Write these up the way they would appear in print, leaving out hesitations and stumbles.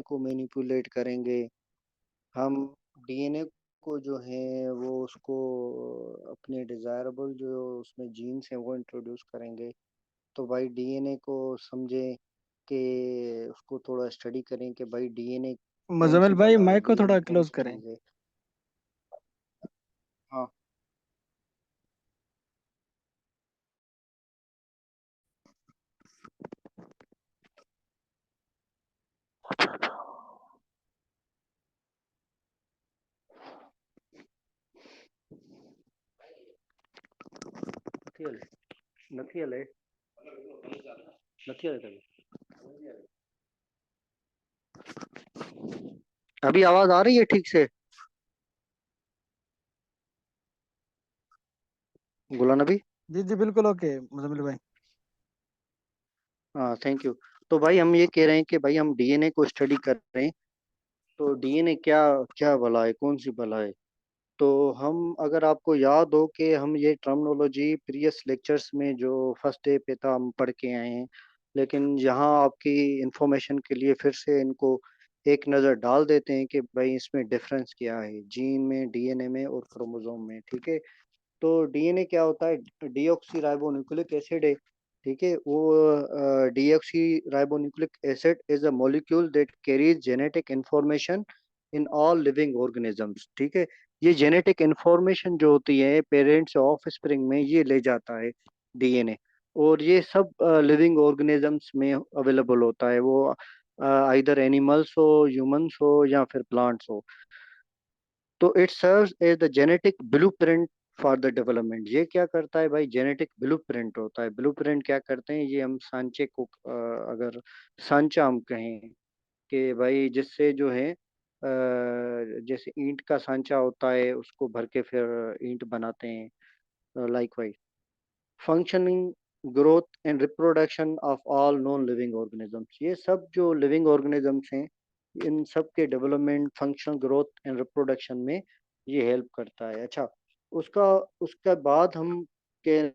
को मैनिपुलेट करेंगे, हम डीएनए को जो है वो उसको अपने डिजायरेबल जो उसमें जीन्स हैं वो इंट्रोड्यूस करेंगे। तो भाई डीएनए को समझें कि उसको थोड़ा स्टडी करें कि भाई डीएनए कौन मुजम्मिल सी भाई बला है, माइक को डीएनए थोड़ा कौन क्लोज सी करें। चीज़ है। हाँ, નથી હલે નથી હલે નથી હલે तभी। अभी आवाज आ रही है ठीक से गुलाम नबी? जी जी बिल्कुल ओके मुजम्मिल भाई। हाँ, थैंक यू। तो भाई हम ये कह रहे हैं कि भाई हम डीएनए को स्टडी कर रहे हैं। तो डीएनए क्या क्या भला है, कौन सी भला है? तो हम, अगर आपको याद हो कि हम ये टर्मिनोलॉजी प्रीवियस लेक्चर्स में जो फर्स्ट डे पे था हम पढ़ के आए हैं, लेकिन यहाँ आपकी इंफॉर्मेशन के लिए फिर से इनको एक नज़र डाल देते हैं कि भाई इसमें डिफरेंस क्या है जीन में, डीएनए में और क्रोमोसोम में। ठीक है, तो डीएनए क्या होता है? डीऑक्सी राइबोन्यूक्लिक एसिड है। ठीक है, वो deoxy ribonucleic acid is a molecule that carries genetic information in all living organisms. ठीक है, ये जेनेटिक इंफॉर्मेशन जो होती है पेरेंट्स से ऑफ स्प्रिंग में, ये ले जाता है डीएनए। और ये सब लिविंग ऑर्गेनिजम्स में अवेलेबल होता है, वो आइदर एनिमल्स हो, ह्यूमंस हो या फिर प्लांट्स हो। तो it serves as the genetic blueprint for the development. ये क्या करता है भाई? जेनेटिक ब्लूप्रिंट होता है। ब्लूप्रिंट क्या करते हैं? ये हम सांचे को अगर सांचा हम कहें कि भाई जिससे जो है जैसे ईंट का सांचा होता है उसको भर के फिर ईंट बनाते हैं, like wise functioning, growth and reproduction of all non living organisms. ये सब जो लिविंग ऑर्गेनिजम्स हैं, इन सब के development, functional growth and reproduction में ये हेल्प करता है। अच्छा, उसका उसके बाद हम कह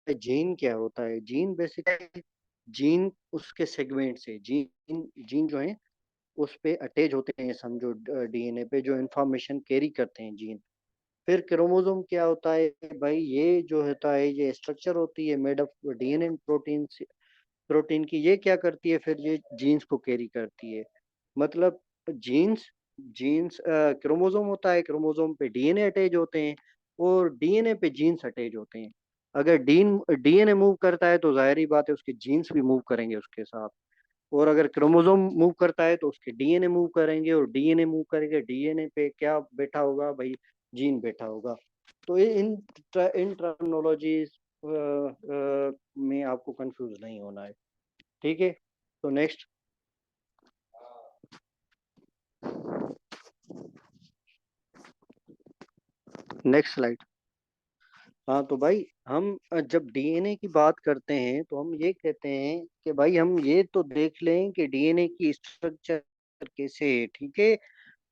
जीन क्या होता है? जीन बेसिकली, जीन उसके सेगमेंट से, जीन जीन जो है उस पे अटैच होते हैं, समझो डीएनए पे जो इंफॉर्मेशन कैरी करते हैं जीन। फिर क्रोमोसोम क्या होता है भाई? ये जो होता है ये स्ट्रक्चर होती है made of DNA protein, protein की। ये क्या करती है? फिर ये जीन्स को कैरी करती है। मतलब जीन्स जीन्स क्रोमोसोम होता है, क्रोमोसोम पे डीएनए अटैच होते हैं और डीएनए पे जीन्स अटैच होते हैं। अगर डीएनए मूव करता है तो जाहिर ही बात है उसके जीन्स भी मूव करेंगे उसके साथ। और अगर क्रोमोसोम मूव करता है तो उसके डीएनए मूव करेंगे, और डीएनए मूव करेंगे, डीएनए पे क्या बैठा होगा भाई? जीन बैठा होगा। तो इन टर्मिनोलॉजीज में आपको कंफ्यूज नहीं होना है। ठीक है, तो नेक्स्ट, नेक्स्ट स्लाइड। हाँ, तो भाई हम जब डीएनए की बात करते हैं तो हम ये कहते हैं कि भाई हम ये तो देख लें कि डीएनए की स्ट्रक्चर कैसे है। ठीक है,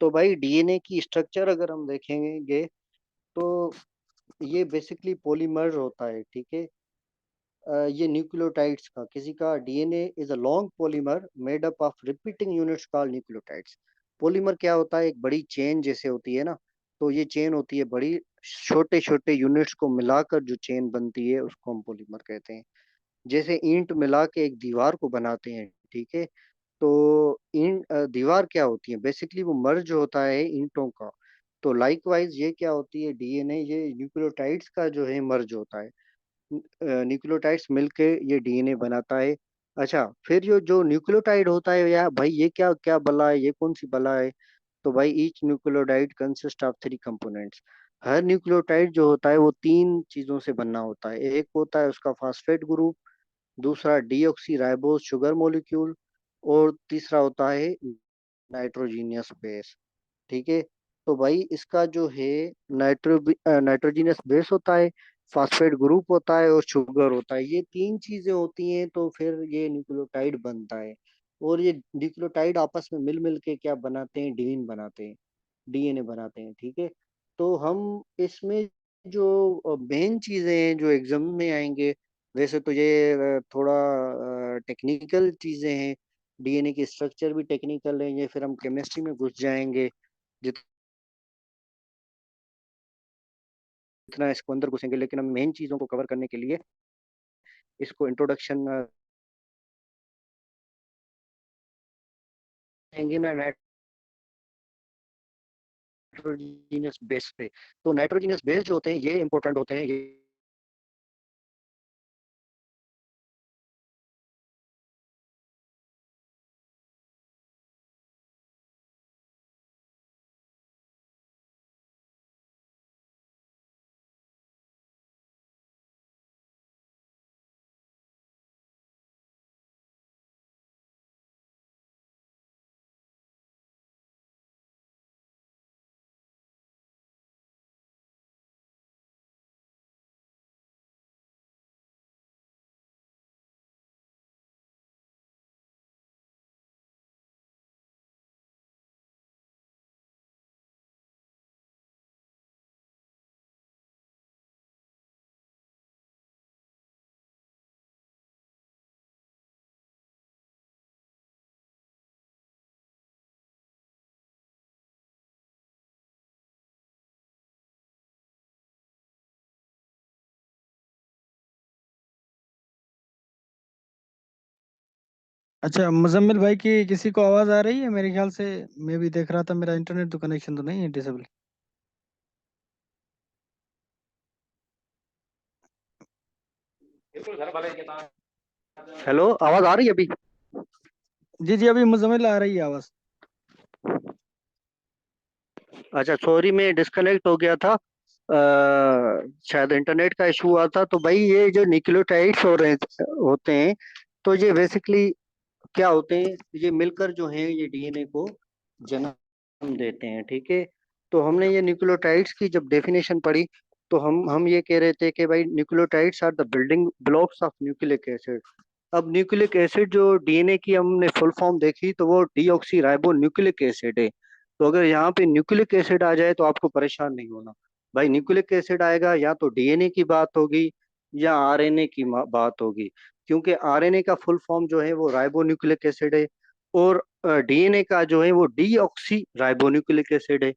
तो भाई डीएनए की स्ट्रक्चर अगर हम देखेंगे तो ये बेसिकली पॉलीमर होता है। ठीक है, ये न्यूक्लियोटाइड्स का, किसी का DNA is a long polymer made up of repeating units called nucleotides. Polymer क्या होता है? एक बड़ी चेन जैसे होती है ना, तो ये चेन होती है बड़ी, छोटे छोटे यूनिट्स को मिलाकर जो चेन बनती है उसको हम पॉलीमर कहते हैं। जैसे ईंट मिला के एक दीवार को बनाते हैं। ठीक है, तो दीवार क्या होती है? बेसिकली वो मर्ज होता है ईंटों का। तो लाइकवाइज ये क्या होती है? डीएनए ये न्यूक्लियोटाइड्स का जो है मर्ज होता है। न्यूक्लियोटाइड्स मिलके ये डीएनए बनाता है। अच्छा, फिर जो न्यूक्लियोटाइड होता है या भाई ये क्या क्या बला है, ये कौन सी बला है? तो भाई each nucleotide consist of three components. Her nucleotide जो होता है वो तीन चीजों से बनना होता है। एक होता है उसका फास्फेट ग्रुप, दूसरा डीऑक्सी राइबोज शुगर मॉलिक्यूल, और तीसरा होता है नाइट्रोजीनियस बेस। ठीक है, तो भाई इसका जो है नाइट्रोजीनियस बेस होता है, फास्फेट ग्रुप होता है और शुगर होता है। ये तीन चीजें होती हैं तो फिर ये न्यूक्लियोटाइड बनता है। और ये न्यूक्लियोटाइड आपस में मिल मिल के क्या बनाते हैं? डीन बनाते हैं, डीएनए बनाते हैं। ठीक है, तो हम इसमें जो मेन चीजें हैं जो एग्जाम में आएंगे, वैसे तो ये थोड़ा टेक्निकल चीजें हैं, डीएनए की स्ट्रक्चर भी टेक्निकल है, ये फिर हम केमिस्ट्री में घुस जाएंगे। जितना इसको अंदर घुसेंगे, लेकिन हम मेन चीजों को कवर करने के लिए इसको इंट्रोडक्शन देंगे ना नाइट्रोजीनियस बेस पे। तो नाइट्रोजीनियस बेस जो होते हैं ये इंपॉर्टेंट होते हैं, ये अच्छा, मुजम्मिल भाई की किसी को आवाज आ रही है मेरे ख्याल से? मैं भी देख रहा था, मेरा इंटरनेट तो कनेक्शन तो नहीं है डिसेबल। हेलो, आवाज आ रही है अभी? जी जी, अभी मुजम्मिल आ रही है आवाज। अच्छा, सॉरी, मैं डिस्कनेक्ट हो गया था। शायद इंटरनेट का इशू हुआ था। तो भाई ये जो न्यूक्लियोटाइड्स हो रहे होते हैं, तो ये बेसिकली क्या होते हैं, ये मिलकर जो है ये डीएनए को जन्म देते हैं, ठीक है। तो हमने ये न्यूक्लियोटाइड्स की जब डेफिनेशन पढ़ी, तो हम ये कह रहे थे कि भाई nucleotides are the building blocks of nucleic acid. अब न्यूक्लिक एसिड जो डीएनए की हमने फुल फॉर्म देखी, तो वो डीऑक्सी राइबो न्यूक्लिक एसिड है। तो अगर यहाँ पे न्यूक्लिक एसिड आ जाए तो आपको परेशान नहीं होना। भाई न्यूक्लिक एसिड आएगा या तो डीएनए की बात होगी या आरएनए की बात होगी, क्योंकि आरएनए का फुल फॉर्म जो है वो राइबो न्यूक्लिक एसिड है, और डीएनए का जो है वो डीऑक्सी राइबो न्यूक्लिक एसिड है।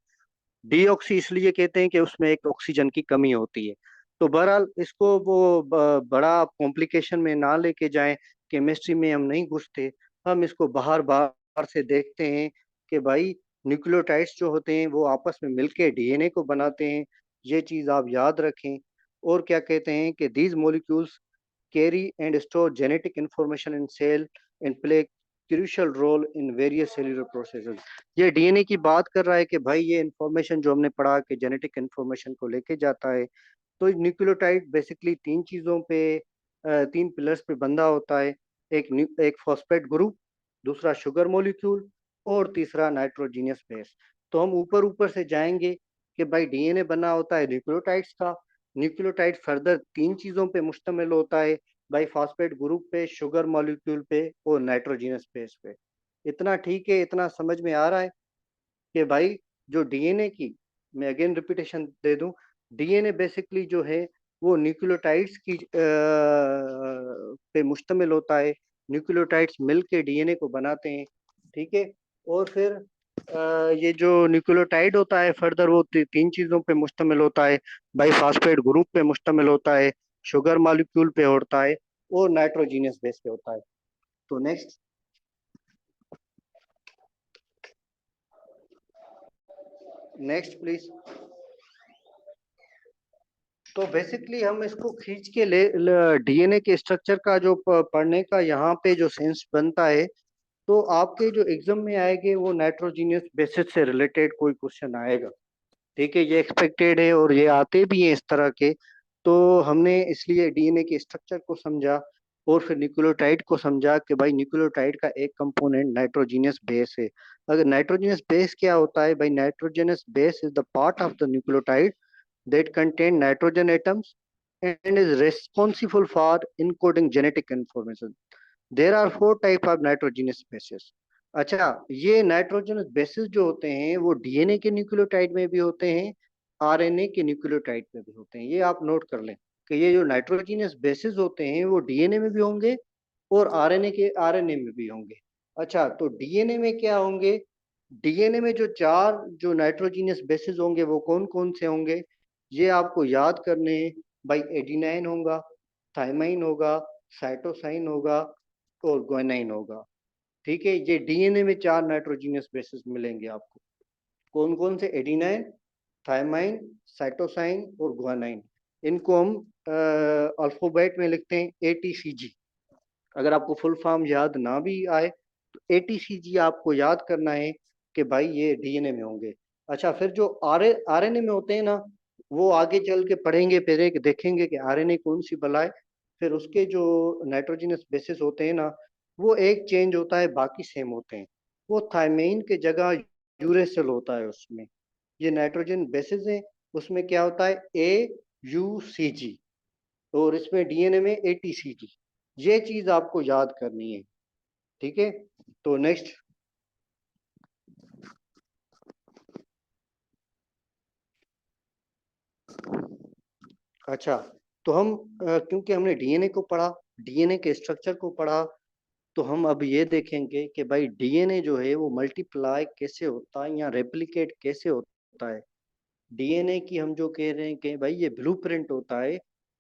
डीऑक्सी इसलिए कहते हैं कि उसमें एक ऑक्सीजन की कमी होती है। तो बहरहाल इसको वो बड़ा कॉम्प्लिकेशन में ना लेके जाएं, केमिस्ट्री में हम नहीं घुसते। हम इसको बाहर बाहर से देखते हैं कि भाई न्यूक्लियोटाइड्स जो होते हैं वो आपस में मिलके डीएनए को बनाते हैं। ये चीज आप याद रखें। और क्या कहते हैं कि these molecules carry and store genetic information in cell and play crucial role in various cellular processes। ये डीएनए की बात कर रहा है कि भाई ये इंफॉर्मेशन जो हमने पढ़ा कि जेनेटिक इंफॉर्मेशन को लेके जाता है। तो न्यूक्लियोटाइड बेसिकली तीन चीजों पे, तीन पिलर्स पे बंधा होता है। एक फॉस्फेट ग्रुप, दूसरा शुगर मॉलिक्यूल, और तीसरा नाइट्रोजीनियस बेस। तो हम ऊपर ऊपर से जाएंगे कि भाई डीएनए बना होता है न्यूक्लियोटाइड्स का। न्यूक्लियोटाइड फर्दर तीन चीजों पे मुश्तमिल होता है, भाई फॉस्फेट ग्रुप पे, शुगर मॉलिक्यूल पे, और नाइट्रोजीनियस बेस पे। इतना ठीक है? इतना समझ में आ रहा है कि भाई जो डीएनए की, मैं अगेन रिपीटेशन दे दूं, डीएनए बेसिकली जो है वो न्यूक्लियोटाइड्स की पे मुश्तमिल होता है। न्यूक्लियोटाइड्स मिल के डीएनए को बनाते हैं, ठीक है। और फिर ये जो न्यूक्लियोटाइड होता है फर्दर वो तीन चीजों पे मुश्तमिल होता है, भाई फॉस्फेट ग्रुप पे मुश्तमिल होता है, शुगर मॉलिक्यूल पे होता है, और नाइट्रोजीनियस बेस पे होता है। तो नेक्स्ट, नेक्स्ट प्लीज। तो बेसिकली हम इसको खींच के ले, डीएनए के स्ट्रक्चर का जो पढ़ने का यहाँ पे जो सेंस बनता है, तो आपके जो एग्जाम में आएंगे वो नाइट्रोजीनियस बेसिस से रिलेटेड कोई क्वेश्चन आएगा, ठीक है। ये एक्सपेक्टेड है और ये आते भी हैं इस तरह के। तो हमने इसलिए डीएनए के स्ट्रक्चर को समझा और फिर न्यूक्लियोटाइड को समझा कि भाई न्यूक्लियोटाइड का एक कंपोनेंट नाइट्रोजीनियस बेस है। अगर नाइट्रोजीनियस बेस क्या होता है भाई, nitrogenous base is the part of the nucleotide that contain nitrogen atoms and is responsible for encoding genetic information. There are four type of nitrogenous bases। अच्छा, ये nitrogenous bases जो होते हैं वो डीएनए के न्यूक्लियोटाइड में भी होते हैं, आरएनए के न्यूक्लियोटाइड में भी होते हैं, ये आप नोट कर लें। कि ये जो नाइट्रोजीनियस बेसिस होते हैं वो डीएनए में भी होंगे और आरएनए में भी होंगे। अच्छा, तो डीएनए में क्या होंगे? डीएनए में जो चार जो नाइट्रोजीनियस बेसिस होंगे वो कौन कौन से होंगे, ये आपको याद करने हैं भाई। एडिनाइन होगा, थाइमाइन होगा, साइटोसाइन होगा और ग्वानिन होगा। ठीक है, ये डीएनए में चार नाइट्रोजीनियस बेसिस मिलेंगे आपको। कौन कौन से? एडिनाइन, थाइमाइन, साइटोसाइन और ग्वानिन। इनको हम अल्फाबेट में लिखते हैं एटीसीजी। अगर आपको फुल फॉर्म याद ना भी आए तो एटीसीजी आपको याद करना है कि भाई ये डीएनए में होंगे। अच्छा, फिर जो आरएनए में होते हैं ना, वो आगे चल के पढ़ेंगे, फिर एक देखेंगे कि आरएनए कौन सी बला है। फिर उसके जो नाइट्रोजनस बेसिस होते हैं ना, वो एक चेंज होता है, बाकी सेम होते हैं। वो थाइमीन के जगह यूरेसिल होता है उसमें। ये नाइट्रोजन बेसिस है, उसमें क्या होता है? AUCG। और इसमें डीएनए में ATCG। ये चीज आपको याद करनी है। ठीक है, तो नेक्स्ट। अच्छा, तो हम क्योंकि हमने डीएनए को पढ़ा, डीएनए के स्ट्रक्चर को पढ़ा, तो हम अब ये देखेंगे कि भाई डीएनए जो है वो मल्टीप्लाई कैसे होता है या रेप्लिकेट कैसे होता है। डीएनए की हम जो कह रहे हैं कि भाई ये ब्लूप्रिंट होता है,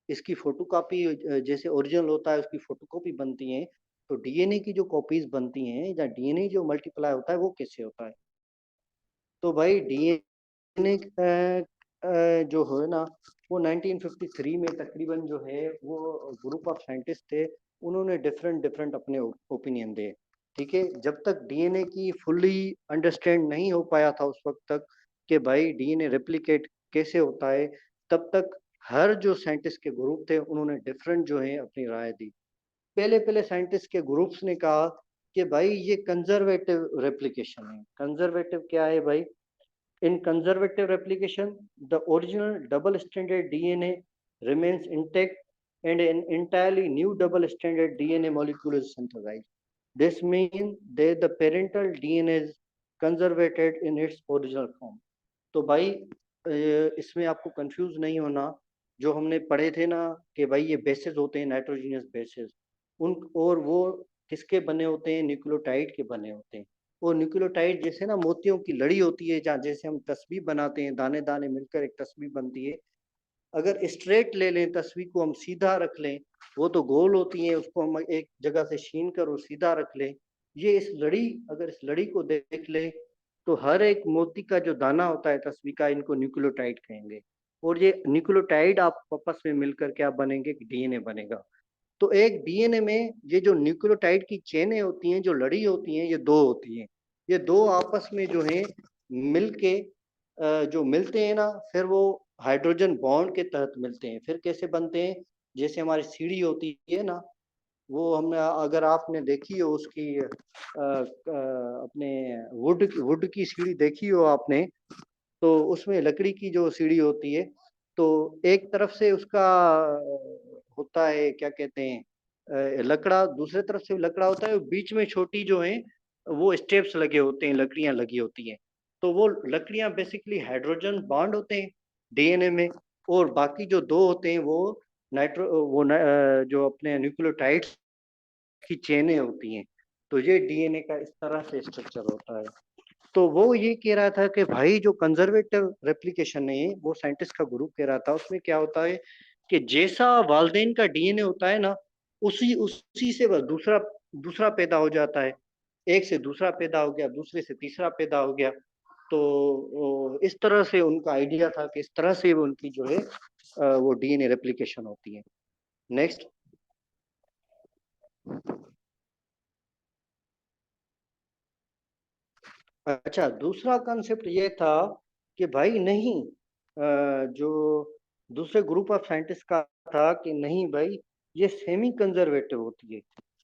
इसकी फोटोकॉपी जैसे ओरिजिनल होता है उसकी फोटोकॉपी बनती है, तो डीएनए की जो कॉपीज बनती हैं या डीएनए जो मल्टीप्लाई होता है वो कैसे होता है। तो भाई डीएनए जो है ना, वो 1953 में तकरीबन जो है वो ग्रुप ऑफ साइंटिस्ट थे, उन्होंने डिफरेंट डिफरेंट अपने ओपिनियन दिए। ठीक है, जब तक डीएनए की फुल्ली अंडरस्टैंड नहीं हो पाया था उस वक्त तक कि भाई डीएनए रेप्लिकेट कैसे होता है, तब तक हर जो साइंटिस्ट के ग्रुप थे उन्होंने डिफरेंट जो है अपनी राय दी। पहले पहले साइंटिस्ट के ग्रुप्स ने कहा कि भाई ये कंजर्वेटिव रेप्लिकेशन है। कंजर्वेटिव क्या है भाई? In conservative replication, the original double-stranded DNA remains intact and an entirely new double-stranded DNA molecule is synthesized. This means that the parental DNA is conservated in its original form. तो भाई इसमें आपको confuse नहीं होना। जो हमने पढ़े थे ना कि भाई ये बेसिस होते हैं नाइट्रोजनियस बेसिस, उन और वो किसके बने होते हैं? न्यूक्लियोटाइड के बने होते हैं। और न्यूक्लियोटाइड जैसे ना मोतियों की लड़ी होती है, जहाँ जैसे हम तस्बीह बनाते हैं, दाने दाने मिलकर एक तस्बीह बनती है। अगर स्ट्रेट ले लें तस्वीर को, हम सीधा रख लें, वो तो गोल होती है, उसको हम एक जगह से छीन कर और सीधा रख लें। ये इस लड़ी, अगर इस लड़ी को देख लें तो हर एक मोती का जो दाना होता है तस्वीर का, इनको न्यूक्लियोटाइड कहेंगे। और ये न्यूक्लियोटाइड आप आपस में मिलकर क्या बनेंगे? डीएनए बनेगा। तो एक डीएनए में ये जो न्यूक्लियोटाइड की चेनें होती हैं, जो लड़ी होती हैं, ये दो होती हैं। ये दो आपस में जो है मिलके जो मिलते हैं ना, फिर वो हाइड्रोजन बॉन्ड के तहत मिलते हैं। फिर कैसे बनते हैं? जैसे हमारी सीढ़ी होती है ना, वो हमने, अगर आपने देखी हो उसकी अपने वुड की सीढ़ी देखी हो आपने, तो उसमें लकड़ी की जो सीढ़ी होती है, तो एक तरफ से उसका होता है, क्या कहते हैं, लकड़ा, दूसरे तरफ से लकड़ा होता है, बीच में छोटी जो है वो स्टेप्स लगे होते हैं, लकड़ियां लगी होती हैं। तो वो लकड़ियां बेसिकली हाइड्रोजन बॉन्ड होते हैं डीएनए में, और बाकी जो दो होते हैं वो जो अपने न्यूक्लियोटाइड्स की चेनें होती हैं। तो ये डीएनए का इस तरह से स्ट्रक्चर होता है। तो वो ये कह रहा था कि भाई जो कंजर्वेटिव रेप्लिकेशन है, वो साइंटिस्ट का ग्रुप कह रहा था, उसमें क्या होता है कि जैसा वालदेन का डीएनए होता है ना, उसी उसी से बस दूसरा दूसरा पैदा हो जाता है। एक से दूसरा पैदा हो गया, दूसरे से तीसरा पैदा हो गया। तो इस तरह से उनका आइडिया था कि इस तरह से वो उनकी जो है वो डीएनए रेप्लिकेशन होती है। नेक्स्ट। अच्छा, दूसरा कंसेप्ट ये था कि भाई नहीं, जो दूसरे ग्रुप ऑफ साइंटिस्ट का था कि नहीं भाई, ये सेमी कंजर्वेटिव होती है।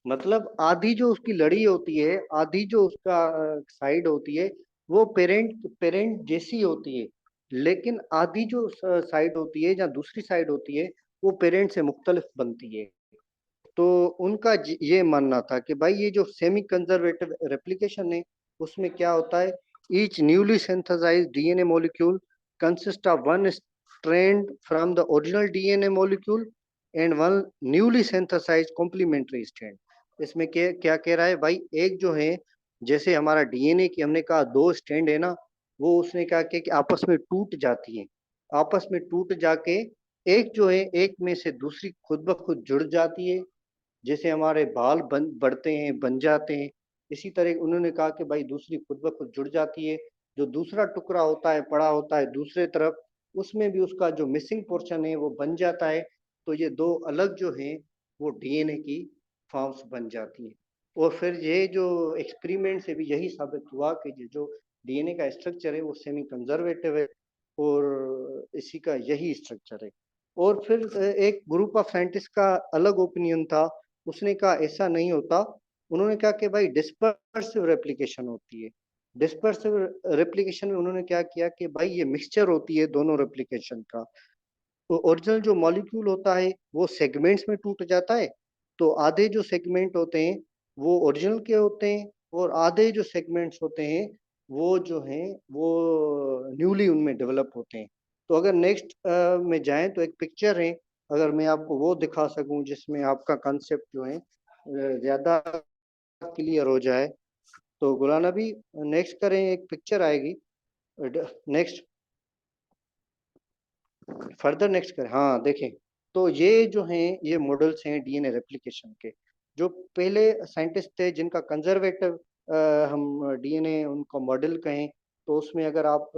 मतलब आधी जो उसकी लड़ी होती है, आधी जो उसका साइड होती है, वो पेरेंट पेरेंट जैसी होती है। लेकिन आधी जो साइड होती है या दूसरी साइड होती है, वो पेरेंट से मुख्तलिफ बनती है। तो उनका ये मानना था कि भाई ये जो सेमी कंजर्वेटिव रेप्लिकेशन है, उसमें क्या होता है? Each newly synthesised DNA molecule consist of one strand from the original DNA molecule and one newly synthesized complementary strand. इसमें क्या क्या कह रहा है भाई, एक जो है जैसे हमारा डीएनए की हमने कहा दो स्ट्रैंड है ना, वो उसने क्या किया कि आपस में टूट जाती है, आपस में टूट जाके एक जो है एक में से दूसरी खुद ब खुद जुड़ जाती है, जैसे हमारे बाल बढ़ते हैं बन जाते हैं, इसी तरह उन्होंने कहा कि भाई दूसरी खुद ब खुद जुड़ जाती है, जो दूसरा टुकड़ा होता है पड़ा होता है दूसरे तरफ, उसमें भी उसका जो मिसिंग पोर्शन है वो बन जाता है, तो ये दो अलग जो है वो डीएनए की फॉर्म्स बन जाती हैं। और फिर ये जो एक्सपेरिमेंट से भी यही साबित हुआ कि ये जो डीएनए का स्ट्रक्चर है वो सेमी कंजर्वेटिव है और इसी का यही स्ट्रक्चर है। और फिर एक ग्रुप ऑफ साइंटिस्ट का अलग ओपिनियन था, उसने कहा ऐसा नहीं होता, उन्होंने कहा कि भाई डिस्पर्सिव रेप्लिकेशन होती है। डिस्पर्सिव रेप्लिकेशन में उन्होंने क्या किया कि भाई ये मिक्सचर होती है दोनों रेप्लिकेशन का, तो ओरिजिनल जो मॉलिक्यूल होता है वो सेगमेंट्स में टूट जाता है, तो आधे जो सेगमेंट होते हैं वो ओरिजिनल के होते हैं और आधे जो सेगमेंट्स होते हैं वो जो हैं वो न्यूली उनमें डेवलप होते हैं। तो अगर नेक्स्ट में जाएं तो एक पिक्चर है, अगर मैं आपको वो दिखा सकूं जिसमें आपका कंसेप्ट जो है ज्यादा क्लियर हो जाए, तो गुलाम नबी नेक्स्ट करें, एक पिक्चर आएगी, नेक्स्ट फर्दर नेक्स्ट करें, हाँ देखें। तो ये जो हैं ये मॉडल्स हैं डीएनए रेप्लिकेशन के, जो पहले साइंटिस्ट थे जिनका कंजर्वेटिव हम डीएनए उनका मॉडल कहें, तो उसमें अगर आप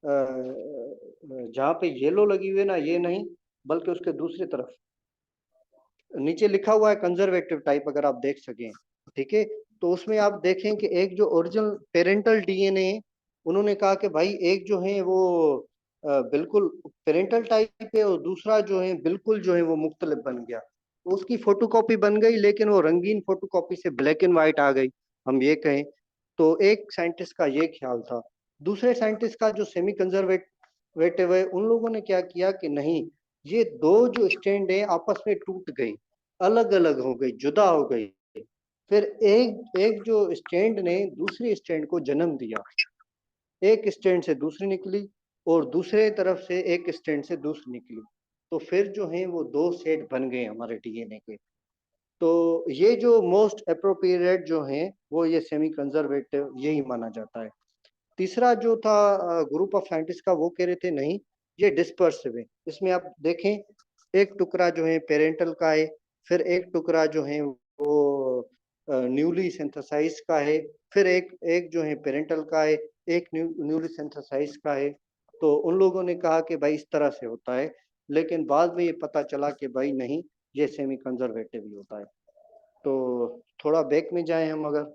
जहाँ पे येलो लगी हुई है ना, ये नहीं बल्कि उसके दूसरी तरफ नीचे लिखा हुआ है कंजर्वेटिव टाइप, अगर आप देख सकें, ठीक है, तो उसमें आप देखें कि एक जो ओरिजिनल पेरेंटल डीएनए, उन्होंने कहा कि भाई एक जो है वो बिल्कुल पेरेंटल टाइप है और दूसरा जो है बिल्कुल जो है वो मुख्तलिफ बन गया, तो उसकी फोटोकॉपी बन गई लेकिन वो रंगीन फोटोकॉपी से ब्लैक एंड व्हाइट आ गई, हम ये कहें। तो एक साइंटिस्ट का ये ख्याल था, दूसरे साइंटिस्ट का जो सेमी कंजर्वेटिव है, उन लोगों ने क्या किया कि नहीं, ये दो जो स्टैंड है आपस में टूट गई, अलग अलग हो गई, जुदा हो गई, फिर एक एक जो स्टैंड ने दूसरी स्टैंड को जन्म दिया, एक स्टैंड से दूसरी निकली और दूसरे तरफ से एक स्टैंड से दूसरी निकली, तो फिर जो है वो दो सेट बन गए हमारे डीएनए के। तो ये जो मोस्ट अप्रोप्रिएट जो है वो ये सेमी कंजर्वेटिव यही माना जाता है। तीसरा जो था ग्रुप ऑफ साइंटिस्ट का, वो कह रहे थे नहीं ये डिस्पर्सिव है, इसमें आप देखें एक टुकड़ा जो है पेरेंटल का है, फिर एक टुकड़ा जो है वो न्यूली सिंथेसाइज का है, फिर एक एक जो है पेरेंटल का है, एक न्यूली सिंथेसाइज का है। तो उन लोगों ने कहा कि भाई इस तरह से होता है, लेकिन बाद में ये पता चला कि भाई नहीं, ये सेमी कंजर्वेटिव ही होता है। तो थोड़ा बैक में जाएं हम, अगर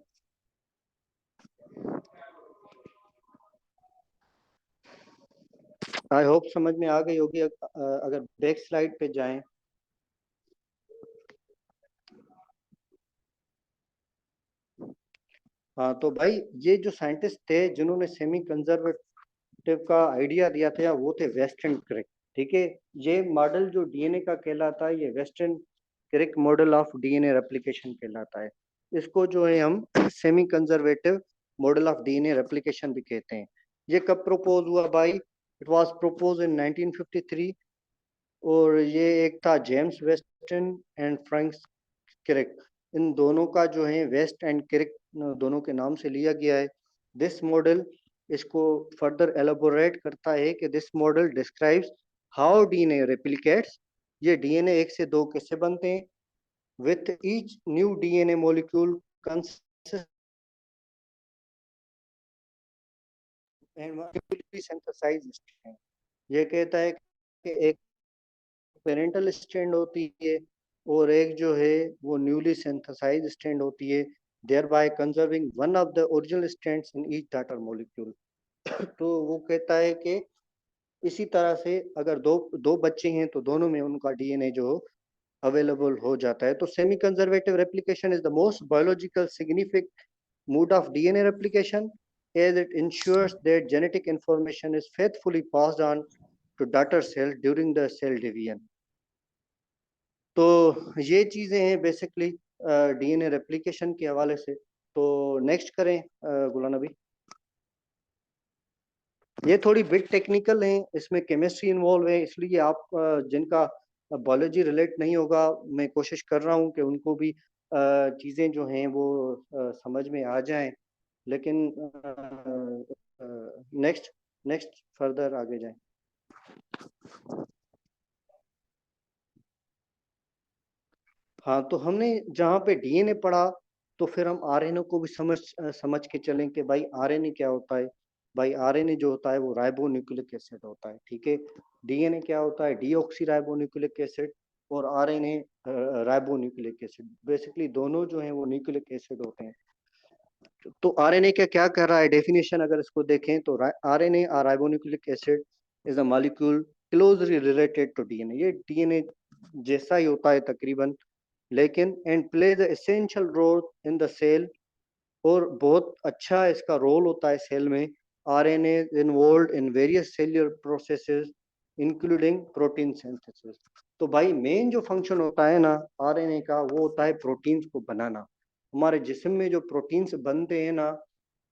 आई होप समझ में आ गई होगी, अगर बैक स्लाइड पे जाएं। हाँ तो भाई ये जो साइंटिस्ट थे जिन्होंने सेमी कंजर्वेटिव का आइडिया दिया था वो थे वेस्टर्न क्रिक, ठीक है। ये मॉडल जो डीएनए का कहलाता है ये western Crick model of DNA replication कहलाता है, इसको जो है हम semi conservative model of DNA replication भी कहते हैं। ये कब प्रपोज हुआ भाई, इट वाज प्रपोज इन 1953, और ये एक था जेम्स वेस्टन एंड फ्रैंक क्रिक, इन दोनों का जो है वेस्ट एंड क्रिक दोनों के नाम से लिया गया है। दिस मॉडल इसको फर्दर एलोबोरेट करता है कि this model describes how DNA replicates, ये डीएनए एक से दो कैसे बनते हैं, with each new DNA molecule consist and synthesise. ये कहता है कि एक पेरेंटल स्ट्रैंड होती है और एक जो है वो न्यूली सिंथेसाइज स्ट्रैंड होती है, thereby conserving one of the original strands in each daughter molecule। तो वो कहता है कि इसी तरह से अगर दो दो बच्चे हैं तो दोनों में उनका डीएनए जो अवेलेबल हो जाता है। तो semi conservative replication is the most biological significant mode of DNA replication as it ensures that genetic information is faithfully passed on to daughter cell during the cell division। तो ये चीजें हैं basically DNA replication के हवाले से। तो next करें गुलाम नबी। ये थोड़ी बिट टेक्निकल है, इसमें केमिस्ट्री इन्वॉल्व है, इसलिए आप जिनका बायोलॉजी रिलेट नहीं होगा, मैं कोशिश कर रहा हूँ कि उनको भी चीज़ें जो हैं वो समझ में आ जाएं। लेकिन नेक्स्ट नेक्स्ट फर्दर आगे जाएं। हाँ, तो हमने जहाँ पे डीएनए पढ़ा, तो फिर हम आरएनए को भी समझ के चलें कि भाई आरएनए क्या होता है। भाई आरएनए जो होता है वो राइबो न्यूक्लिक एसिड होता है, ठीक है। डीएनए क्या होता है, डीऑक्सी राइबो न्यूक्लिक एसिड, और RNA ribo nucleic acid. Basically दोनों जो हैं वो न्यूक्लिक एसिड होते हैं। तो आरएनए का क्या कर रहा है, डेफिनेशन अगर इसको देखें तो RNA ribonucleic acid is a molecule closely related to DNA. ये डीएनए जैसा ही होता है तकरीबन, लेकिन and plays essential role in the cell, और बहुत अच्छा इसका रोल होता है सेल में। RNA involve in various cellular processes including protein synthesis. तो भाई मेन जो फंक्शन होता है ना आरएनए का, वो होता है प्रोटीन्स को बनाना। हमारे जिस्म में जो प्रोटीन्स बनते हैं ना,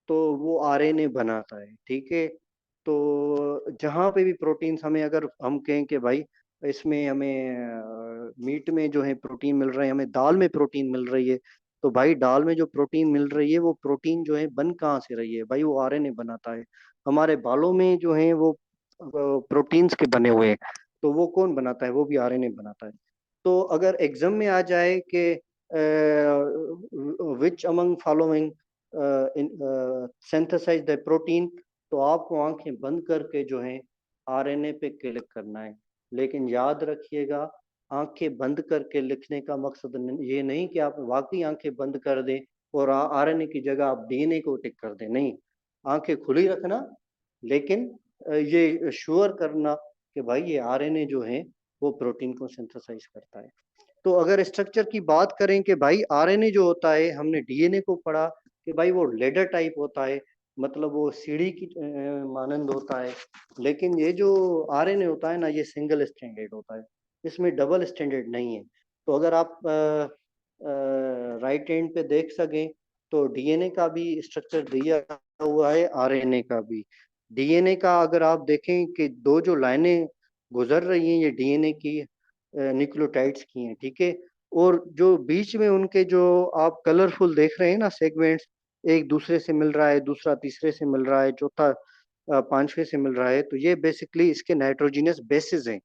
तो वो आरएनए बनाता है, ठीक है। तो जहाँ पे भी प्रोटीन्स हमें, अगर हम कहें कि भाई इसमें हमें मीट में जो है प्रोटीन मिल रहा है, हमें दाल में प्रोटीन मिल रही है, तो भाई दाल में जो प्रोटीन मिल रही है वो प्रोटीन जो है बन कहाँ से रही है, भाई वो आरएनए बनाता है। हमारे बालों में जो है वो प्रोटीन्स के बने हुए हैं, तो वो कौन बनाता है, वो भी आरएनए बनाता है। तो अगर एग्जाम में आ जाए कि which among following synthesise the protein, तो आपको आंखें बंद करके जो है आरएनए पे क्लिक करना है। लेकिन याद रखिएगा, आंखें बंद करके लिखने का मकसद ये नहीं कि आप वाकई आंखें बंद कर दें और आरएनए की जगह आप डीएनए को टिक कर दें, नहीं। आंखें खुली रखना, लेकिन ये श्योर करना कि भाई ये आरएनए जो है वो प्रोटीन को सिंथेसाइज करता है। तो अगर स्ट्रक्चर की बात करें कि भाई आरएनए जो होता है, हमने डीएनए को पढ़ा कि भाई वो लेडर टाइप होता है, मतलब वो सीढ़ी की मानंद होता है। लेकिन ये जो आरएनए होता है ना, ये सिंगल स्टैंडर्ड होता है, इसमें डबल स्टैंडर्ड नहीं है। तो अगर आप राइट एंड पे देख सकें, तो डीएनए का भी स्ट्रक्चर दिया हुआ है, आरएनए का भी। डीएनए का अगर आप देखें कि दो जो लाइनें गुजर रही हैं, ये डीएनए की न्यूक्लियोटाइड्स की हैं, ठीक है। और जो बीच में उनके जो आप कलरफुल देख रहे हैं ना सेगमेंट्स, एक दूसरे से मिल रहा है, दूसरा तीसरे से मिल रहा है, चौथा पांचवे से मिल रहा है, तो ये बेसिकली इसके नाइट्रोजिनस बेसिस हैं,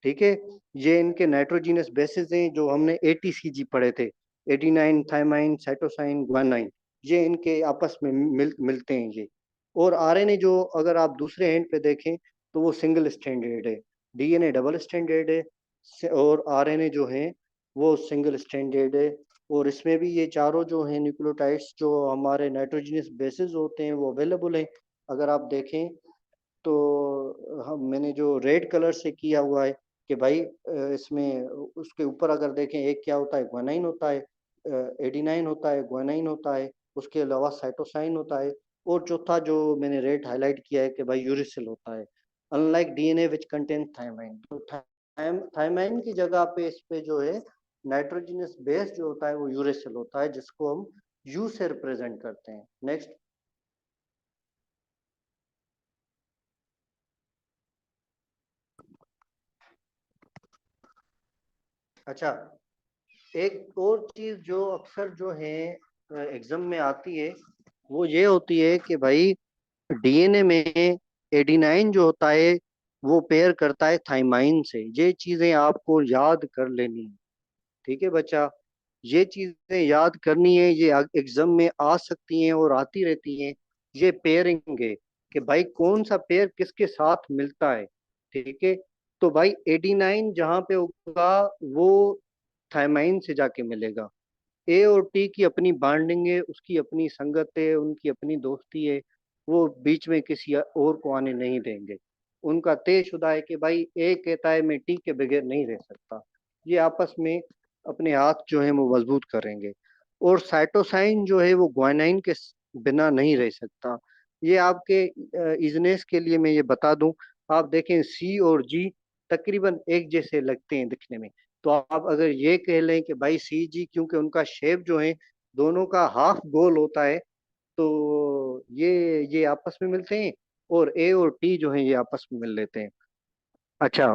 ठीक है। ये इनके नाइट्रोजिनस बेसिस हैं जो हमने एटीसीजी पढ़े थे, एडिनाइन, थाइमाइन, साइटोसाइन, ग्वानाइन। ये इनके आपस में मिलते हैं ये। और आरएनए जो अगर आप दूसरे एंड पे देखें, तो वो सिंगल स्टैंडर्ड है। डीएनए डबल स्टैंडर्ड है, और आरएनए जो है वो सिंगल स्टैंडर्ड है। और इसमें भी ये चारों जो हैं न्यूक्लियोटाइड्स जो हमारे नाइट्रोजिनस बेसिस होते हैं वो अवेलेबल हैं। अगर आप देखें तो हम, मैंने जो रेड कलर से किया हुआ है कि भाई इसमें उसके ऊपर अगर देखें, एक क्या होता है, ग्वानाइन होता है, एडिनाइन होता है, ग्वानाइन होता है, उसके अलावा साइटोसाइन होता है, और चौथा जो मैंने रेड हाईलाइट किया है कि भाई यूरिसिल होता है। Unlike DNA which contain thymine, तो थायमाइन की जगह पे इस पे जो है नाइट्रोजनस बेस जो होता है वो यूरिसिल होता है, जिसको हम यू से रिप्रेजेंट करते हैं। नेक्स्ट। अच्छा, एक और चीज जो अक्सर जो है एग्जाम में आती है, वो ये होती है कि भाई डीएनए में एडिनाइन जो होता है वो पेयर करता है थाइमाइन से। ये चीजें आपको याद कर लेनी है, ठीक है बच्चा। ये चीजें याद करनी है, ये एग्जाम में आ सकती हैं और आती रहती हैं। ये पेयरिंग है कि भाई कौन सा पेयर किसके साथ मिलता है, ठीक है। तो भाई एडिनाइन जहाँ पे होगा वो थायमाइन से जाके मिलेगा। ए और टी की अपनी बॉन्डिंग है, उसकी अपनी संगत है, उनकी अपनी दोस्ती है, वो बीच में किसी और को आने नहीं देंगे। उनका तयशुदा है कि भाई ए कहता है मैं टी के बगैर नहीं रह सकता। ये आपस में अपने हाथ जो है वो मजबूत करेंगे। और साइटोसाइन जो है वो ग्वानाइन के बिना नहीं रह सकता। ये आपके इजनेस के लिए मैं ये बता दूं, आप देखें सी और जी तकरीबन एक जैसे लगते हैं दिखने में। तो आप अगर ये कह लें कि भाई सी जी, क्योंकि उनका शेप जो है दोनों का हाफ गोल होता है, तो ये आपस में मिलते हैं। और ए और टी जो है ये आपस में मिल लेते हैं। अच्छा,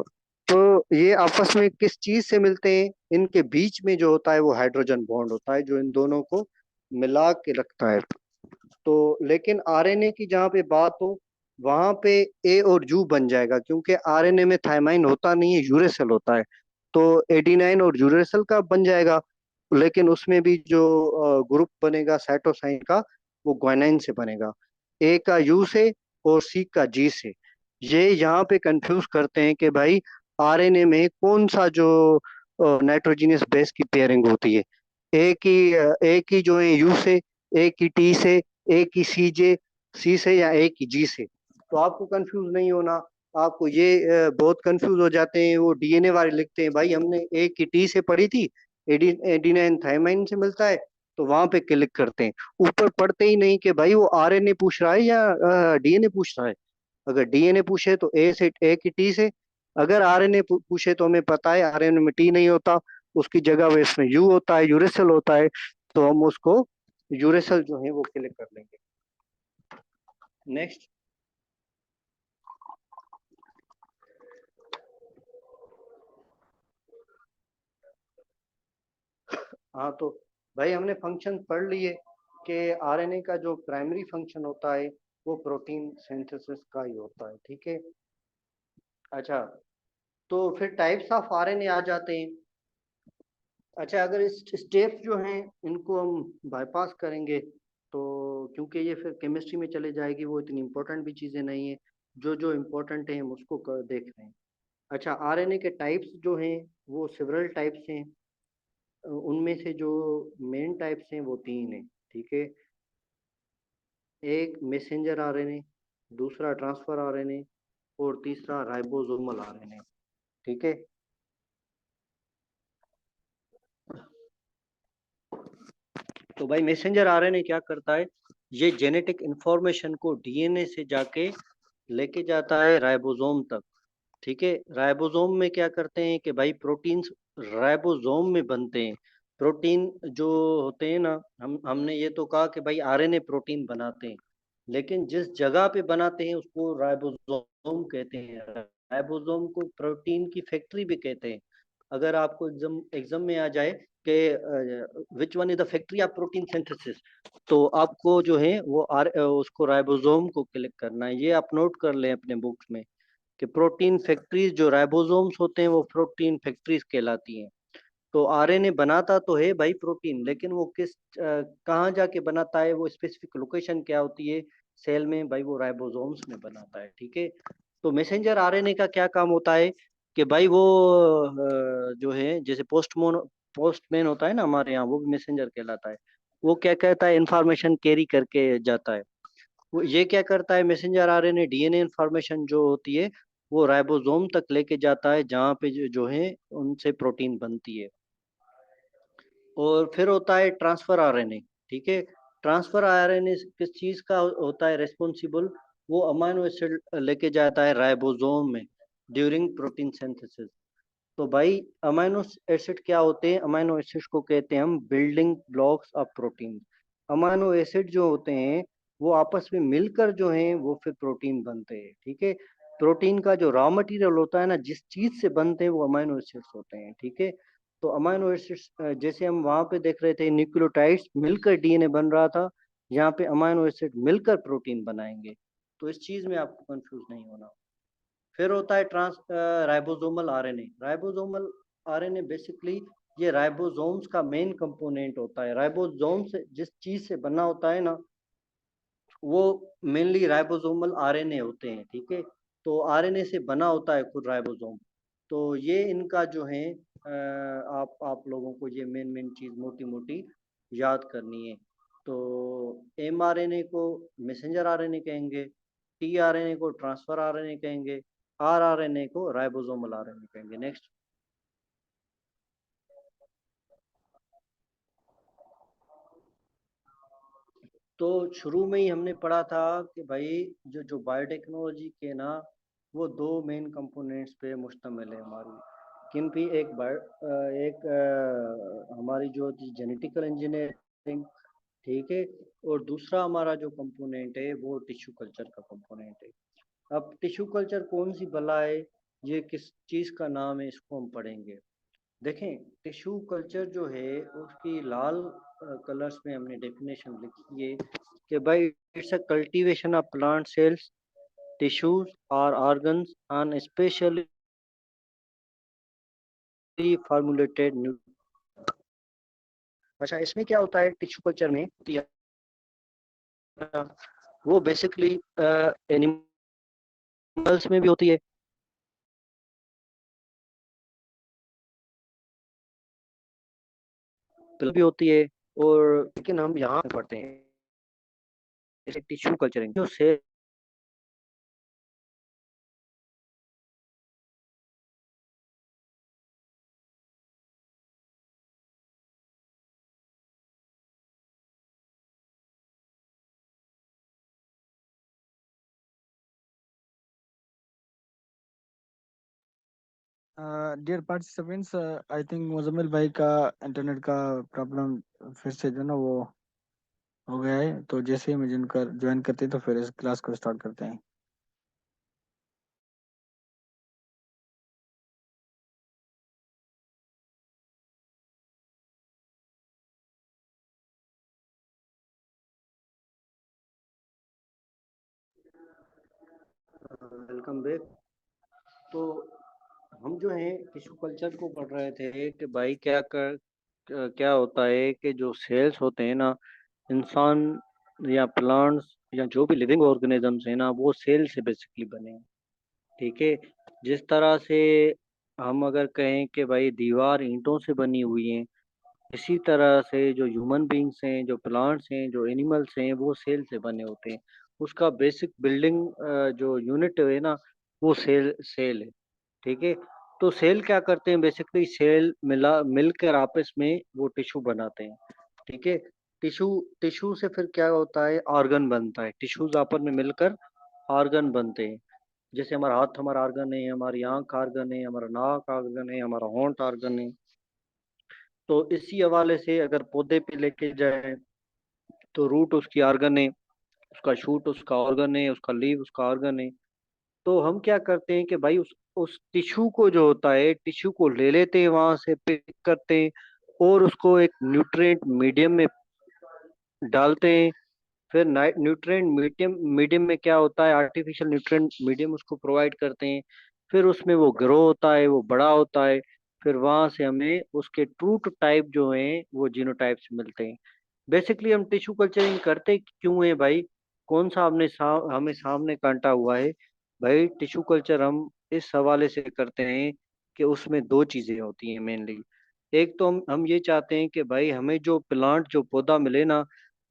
तो ये आपस में किस चीज से मिलते हैं? इनके बीच में जो होता है वो हाइड्रोजन बॉन्ड होता है जो इन दोनों को मिला के रखता है। तो लेकिन आरएनए की जहाँ पे बात हो, वहां पे ए और यू बन जाएगा, क्योंकि आरएनए में थाइमाइन होता नहीं है, यूरेसिल होता है। तो एडिनाइन और यूरेसिल का बन जाएगा। लेकिन उसमें भी जो ग्रुप बनेगा साइटोसाइन का, वो ग्वानिन से बनेगा, ए का यू से और सी का जी से। ये यहाँ पे कंफ्यूज करते हैं कि भाई आरएनए में कौन सा जो नाइट्रोजनियस बेस की पेयरिंग होती है, ए की जो है यू से, ए की टी से, ए की सी से, या ए की जी से। तो आपको कंफ्यूज नहीं होना। आपको ये बहुत कंफ्यूज हो जाते हैं, वो डीएनए वाले लिखते हैं भाई हमने ए की टी से पढ़ी थी, एडिनाइन थाइमाइन से मिलता है, तो वहां पे क्लिक करते हैं। ऊपर पढ़ते ही नहीं कि भाई वो आरएनए पूछ रहा है या डीएनए पूछ रहा है। अगर डीएनए पूछे तो ए की टी से, अगर आरएनए पूछे तो हमें पता है आरएनए में टी नहीं होता, उसकी जगह वो इसमें यू होता है, यूरेसिल होता है। तो हम उसको यूरेसिल जो है वो क्लिक कर लेंगे। नेक्स्ट। हाँ, तो भाई हमने फंक्शन पढ़ लिए कि आरएनए का जो प्राइमरी फंक्शन होता है वो प्रोटीन सिंथेसिस का ही होता है, ठीक है। अच्छा, तो फिर टाइप्स ऑफ आरएनए आ जाते हैं। अच्छा, अगर इस स्टेप जो हैं इनको हम बाईपास करेंगे तो, क्योंकि ये फिर केमिस्ट्री में चले जाएगी, वो इतनी इंपॉर्टेंट भी चीज़ें नहीं है। जो जो इम्पोर्टेंट है हम उसको देख रहे हैं। अच्छा, आरएनए के टाइप्स जो हैं वो सेवरल टाइप्स हैं। उनमें से जो मेन टाइप्स हैं वो तीन हैं, ठीक है। एक मैसेंजर आरएनए, दूसरा ट्रांसफर आरएनए, और तीसरा राइबोसोमल आरएनए, ठीक है। तो भाई मैसेंजर आरएनए क्या करता है? ये जेनेटिक इंफॉर्मेशन को डीएनए से जाके लेके जाता है राइबोसोम तक, ठीक है। राइबोसोम में क्या करते हैं कि भाई प्रोटीन्स राइबोसोम में बनते हैं। प्रोटीन जो होते हैं ना, हमने ये तो कहा कि भाई आरएनए प्रोटीन बनाते हैं, लेकिन जिस जगह पे बनाते हैं उसको राइबोसोम कहते हैं। राइबोसोम को प्रोटीन की फैक्ट्री भी कहते हैं। अगर आपको एग्जाम एग्जाम में आ जाए कि which one is the factory of protein synthesis, तो आपको जो है वो उसको राइबोसोम को क्लिक करना है। ये आप नोट कर लें अपने बुक्स में कि प्रोटीन फैक्ट्रीज जो राइबोसोम्स होते हैं वो प्रोटीन फैक्ट्रीज कहलाती हैं। तो आरएनए बनाता तो है भाई प्रोटीन, लेकिन वो कहाँ जाके बनाता है, वो स्पेसिफिक लोकेशन क्या होती है सेल में, भाई वो राइबोसोम्स में बनाता है, ठीक है। तो मैसेंजर आरएनए का क्या काम होता है कि भाई वो जो है जैसे पोस्टमैन होता है ना हमारे यहाँ, वो भी मैसेंजर कहलाता है। वो क्या कहता है, इंफॉर्मेशन कैरी करके जाता है। वो ये क्या करता है, मैसेंजर आरएनए डीएनए इंफॉर्मेशन जो होती है वो राइबोसोम तक लेके जाता है, जहाँ पे जो है उनसे प्रोटीन बनती है। और फिर होता है ट्रांसफर आरएनए, ठीक है। ट्रांसफर आरएनए किस चीज का होता है रेस्पॉन्सिबल? वो अमाइनो एसिड लेके जाता है राइबोसोम में ड्यूरिंग प्रोटीन सिंथेसिस। तो भाई अमाइनो एसिड क्या होते हैं? अमाइनो एसिड को कहते हैं हम building blocks of protein. Amino acid जो होते हैं वो आपस में मिलकर जो हैं वो फिर प्रोटीन बनते हैं, ठीक है। प्रोटीन का जो रॉ मटेरियल होता है ना, जिस चीज से बनते हैं वो अमाइनो एसिड्स होते हैं, ठीक है। तो अमाइनो एसिड्स जैसे हम वहां पे देख रहे थे न्यूक्लियोटाइड्स मिलकर डीएनए बन रहा था, यहाँ पे अमाइनो एसिड मिलकर प्रोटीन बनाएंगे। तो इस चीज में आपको कंफ्यूज नहीं होना। फिर होता है ribosomal RNA. Ribosomal RNA basically ये राइबोसोम्स का मेन कंपोनेंट होता है। राइबोसोम से जिस चीज से बना होता है ना, वो मेनली राइबोसोमल आरएनए होते हैं, ठीक है। तो आरएनए से बना होता है खुद राइबोसोम। तो ये इनका जो है आप लोगों को ये मेन मेन चीज मोटी मोटी याद करनी है। तो एम आरएनए को मैसेंजर आरएनए कहेंगे, टी आरएनए को ट्रांसफर आरएनए कहेंगे, आर आरएनए को राइबोसोमल आरएनए कहेंगे। नेक्स्ट। तो शुरू में ही हमने पढ़ा था कि भाई जो जो बायोटेक्नोलॉजी के ना, वो दो मेन कंपोनेंट्स पे मुश्तमिल है हमारी। किन भी एक हमारी जो जेनेटिकल इंजीनियरिंग, ठीक है, और दूसरा हमारा जो कंपोनेंट है वो टिश्यू कल्चर का कंपोनेंट है। अब टिश्यू कल्चर कौन सी बला है, ये किस चीज़ का नाम है, इसको हम पढ़ेंगे। देखें, टिश्यू कल्चर जो है उसकी लाल कलर्स में हमने डेफिनेशन लिखी है कि भाई it's a cultivation of plant cells, tissues और organs on specially formulated new. अच्छा, इसमें क्या होता है टिश्यू कल्चर में, वो बेसिकली एनिमल्स में भी होती है, भी होती है, और लेकिन हम यहाँ पढ़ते हैं इसे टिश्यू कल्चरिंग जो cell dear participants, I think Muzammil भाई का इंटरनेट का प्रॉब्लम फिर से जो ना वो हो गया है। तो जैसे ही हम ज्वाइन करते हैं तो फिर इस क्लास को स्टार्ट करते हैं। Welcome back. तो हम जो है टिश्यू कल्चर को पढ़ रहे थे कि भाई क्या होता है कि जो सेल्स होते हैं ना, इंसान या प्लांट्स या जो भी लिविंग ऑर्गेनिजम्स है ना, वो सेल से बेसिकली बने हैं। ठीक है। जिस तरह से हम अगर कहें कि भाई दीवार ईंटों से बनी हुई है, इसी तरह से जो ह्यूमन बींग्स हैं, जो प्लांट्स हैं, जो एनिमल्स हैं, वो सेल से बने होते हैं। उसका बेसिक बिल्डिंग जो यूनिट है ना, वो सेल सेल है। ठीक है। तो सेल क्या करते हैं, बेसिकली सेल मिलकर आपस में वो टिश्यू बनाते हैं। ठीक है। टिश्यू टिश्यू से फिर क्या होता है, ऑर्गन बनता है। टिश्यूज आपस में मिलकर ऑर्गन बनते हैं। जैसे हमारा हाथ हमारा ऑर्गन है, हमारी आंख ऑर्गन है, हमारा नाक ऑर्गन है, हमारा होंठ ऑर्गन है। तो इसी हवाले से अगर पौधे पे लेके जाए तो रूट उसकी ऑर्गन है, उसका शूट उसका ऑर्गन है, उसका लीव उसका ऑर्गन है। तो हम क्या करते हैं कि भाई उस टिश्यू को जो होता है, टिश्यू को ले लेते हैं, वहां से पिक करते हैं और उसको एक न्यूट्रिएंट मीडियम में डालते हैं। फिर न्यूट्रिएंट मीडियम मीडियम में क्या होता है, आर्टिफिशियल न्यूट्रिएंट मीडियम उसको प्रोवाइड करते हैं। फिर उसमें वो ग्रो होता है, वो बड़ा होता है। फिर वहां से हमें उसके ट्रूट टाइप जो हैं वो जीनोटाइप्स मिलते हैं। बेसिकली हम टिश्यू कल्चरिंग करते क्यों है भाई, कौन सा हमें सामने कांटा हुआ है। भाई टिश्यू कल्चर हम इस हवाले से करते हैं कि उसमें दो चीजें होती हैं मेनली। एक तो हम ये चाहते हैं कि भाई हमें जो प्लांट जो पौधा मिले ना,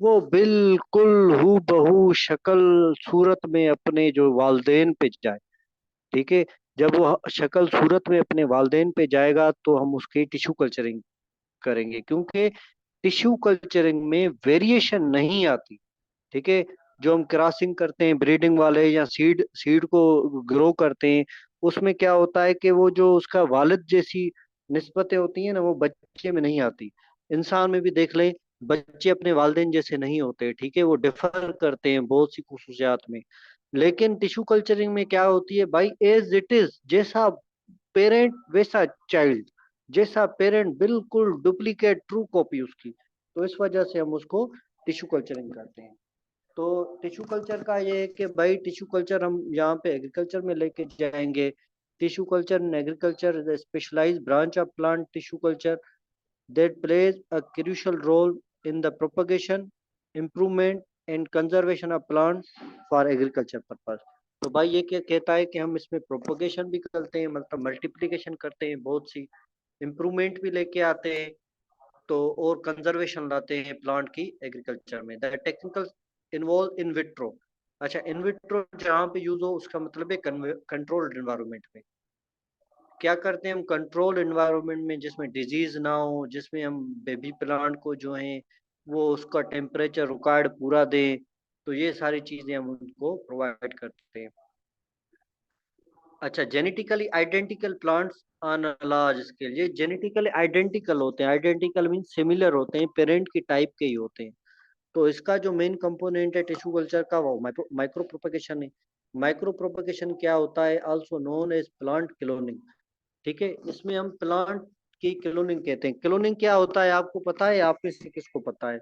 वो बिल्कुल हूबहू शक्ल सूरत में अपने जो वालदेन पे जाए। ठीक है। जब वो शक्ल सूरत में अपने वालदेन पे जाएगा तो हम उसकी टिश्यू कल्चरिंग करेंगे, क्योंकि टिश्यू कल्चरिंग में वेरिएशन नहीं आती। ठीक है। जो हम क्रॉसिंग करते हैं ब्रीडिंग वाले या सीड सीड को ग्रो करते हैं, उसमें क्या होता है कि वो जो उसका वालिद जैसी निस्बतें होती हैं ना, वो बच्चे में नहीं आती। इंसान में भी देख लें, बच्चे अपने वालिदैन जैसे नहीं होते। ठीक है। वो डिफर करते हैं बहुत सी खुसूसियात में। लेकिन टिश्यू कल्चरिंग में क्या होती है भाई, एज इट इज, जैसा पेरेंट वैसा चाइल्ड, जैसा पेरेंट बिल्कुल डुप्लीकेट ट्रू कॉपी उसकी। तो इस वजह से हम उसको टिश्यू कल्चरिंग करते हैं। तो टिश्यू कल्चर का ये है कि भाई टिश्यू कल्चर हम यहाँ पे एग्रीकल्चर में लेके जाएंगे। Tissue culture in agriculture is specialised branch of plant tissue culture that plays a crucial role in the propagation, improvement and conservation of plants for agriculture purpose। तो भाई ये क्या कहता है कि हम इसमें प्रोपोगेशन भी करते हैं, मतलब मल्टीप्लिकेशन करते हैं बहुत सी, इम्प्रूवमेंट भी लेके आते हैं, तो और कंजर्वेशन लाते हैं प्लांट की एग्रीकल्चर में। The technical involve in vitro. अच्छा, इन विट्रो जहाँ पे यूज हो उसका मतलब है कंट्रोल्ड एनवायरनमेंट में। क्या करते हैं हम, कंट्रोल एनवायरनमेंट में जिसमें डिजीज ना हो, जिसमें हम बेबी प्लांट को जो है वो उसका टेम्परेचर रिक्वायर्ड पूरा दें। तो ये सारी चीजें हम उनको प्रोवाइड करते हैं। अच्छा, genetically identical plants on a large scale. ये जेनेटिकली आइडेंटिकल होते हैं, आइडेंटिकल मीन सिमिलर होते हैं, पेरेंट की टाइप के ही होते हैं। तो इसका जो मेन कंपोनेंट है टिश्यू कल्चर का वो माइक्रो प्रोपगेशन है। माइक्रो प्रोपगेशन क्या होता है, also known as plant cloning. ठीक है, इसमें हम प्लांट की क्लोनिंग कहते हैं। क्लोनिंग क्या होता है आपको पता है, आप में से किसको पता है?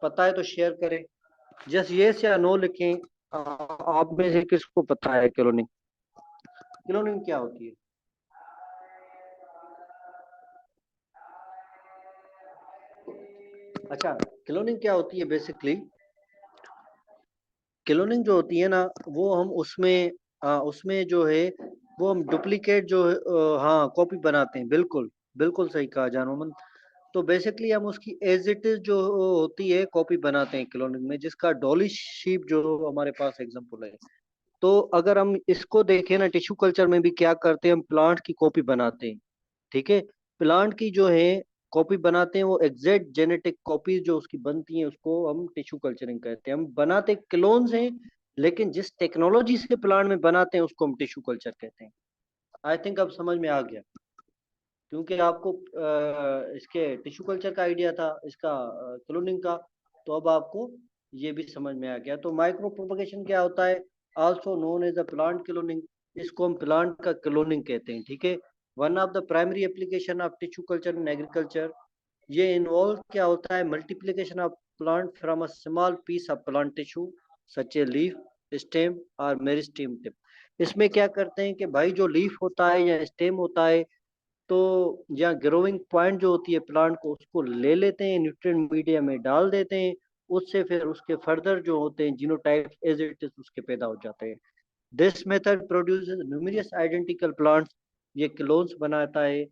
पता है तो शेयर करें, जस्ट यस या नो लिखें। आप में से किसको पता है क्लोनिंग? क्लोनिंग क्या होती है? अच्छा, क्लोनिंग क्या होती है बेसिकली? क्लोनिंग जो होती है ना, वो हम उसमें उसमें जो है वो हम डुप्लीकेट जो है, हाँ कॉपी बनाते हैं। बिल्कुल बिल्कुल सही कहा जानोमन। तो बेसिकली हम उसकी एज इट इज जो होती है कॉपी बनाते हैं क्लोनिंग में, जिसका डॉली शीप जो हमारे पास एग्जांपल है। तो अगर हम इसको देखें ना, टिश्यू कल्चर में भी क्या करते हैं, हम प्लांट की कॉपी बनाते हैं। ठीक है, प्लांट की जो है कॉपी बनाते हैं, वो एग्जैक्ट जेनेटिक कॉपी जो उसकी बनती है उसको हम टिश्यू कल्चरिंग कहते हैं। हम बनाते क्लोन्स हैं, लेकिन जिस टेक्नोलॉजी से प्लांट में बनाते हैं उसको हम टिश्यू कल्चर कहते हैं। आई थिंक अब समझ में आ गया, क्योंकि आपको इसके टिश्यू कल्चर का आइडिया था, इसका क्लोनिंग का, तो अब आपको ये भी समझ में आ गया। तो माइक्रो प्रोपगेशन क्या होता है, also known as a plant cloning, इसको हम प्लांट का क्लोनिंग कहते हैं। ठीक है, one of the primary application of tissue culture in agriculture, ये इन्वॉल्व क्या होता है, multiplication of plant from a small piece of plant tissue such a leaf, stem और मेरिस्टेम टिप। इसमें क्या करते हैं कि भाई जो लीफ होता है या स्टेम होता है, तो या ग्रोइंग पॉइंट जो होती है प्लांट को, उसको ले लेते हैं, न्यूट्रिएंट मीडिया में डाल देते हैं, उससे फिर उसके फर्दर जो होते हैं जीनोटाइप्स एज इट इज उसके पैदा हो जाते हैं। This method produces numerous identical plants, ये क्लोन्स बनाता है,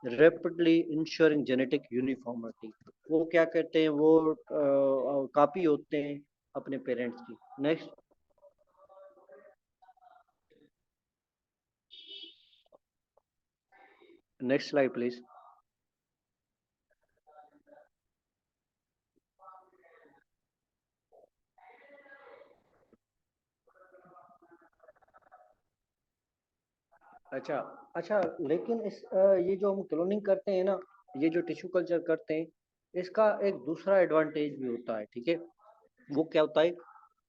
रैपिडली इंश्योरिंग जेनेटिक यूनिफॉर्मिटी। वो क्या करते हैं, वो कॉपी होते हैं अपने पेरेंट्स की। Next, next slide please. अच्छा, अच्छा, लेकिन ये जो हम क्लोनिंग करते हैं ना, ये जो टिश्यू कल्चर करते हैं, इसका एक दूसरा एडवांटेज भी होता है। ठीक है, वो क्या होता है,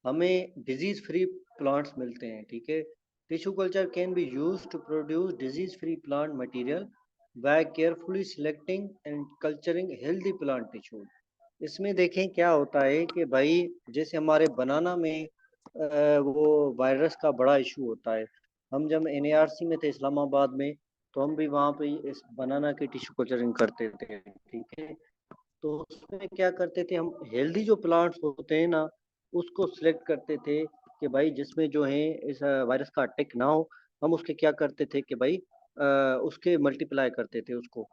हमें डिजीज फ्री प्लांट्स मिलते हैं। ठीक है, tissue culture can be use to produce disease free plant material by carefully selecting and culturing healthy plant tissue. इसमें देखें क्या होता है कि भाई जैसे हमारे बनाना में वो वायरस का बड़ा इशू होता है। हम जब एनएआरसी में थे इस्लामाबाद में, तो हम भी वहाँ पे इस बनाना की टिश्यू कल्चरिंग करते थे। ठीक है, तो उसमें क्या करते थे, हम हेल्दी जो प्लांट्स होते हैं ना, उसको सिलेक्ट करते थे कि भाई जिसमें जो है इस वायरस का अटैक ना हो। हम उसके क्या करते थे कि भाई उसके मल्टीप्लाई करते थे उसको।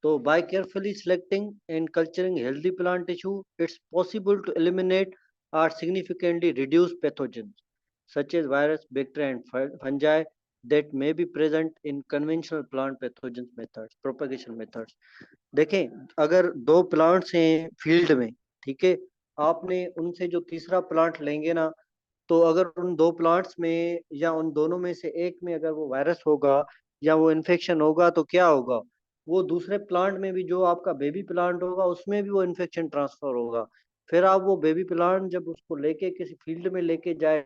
तो by carefully selecting and culturing healthy plant tissue, it's possible to eliminate or significantly reduce pathogens such as virus, bacteria, and fungi that may be present in conventional plant pathogens methods, propagation methods. देखें, अगर दो plants हैं field में, ठीक है, आपने उनसे जो तीसरा प्लांट लेंगे ना, तो अगर उन दो प्लांट्स में या उन दोनों में से एक में अगर वो वायरस होगा या वो इन्फेक्शन होगा, तो क्या होगा, वो दूसरे प्लांट में भी, जो आपका बेबी प्लांट होगा उसमें भी वो इन्फेक्शन ट्रांसफर होगा। फिर आप वो बेबी प्लांट जब उसको लेके किसी फील्ड में लेके जाए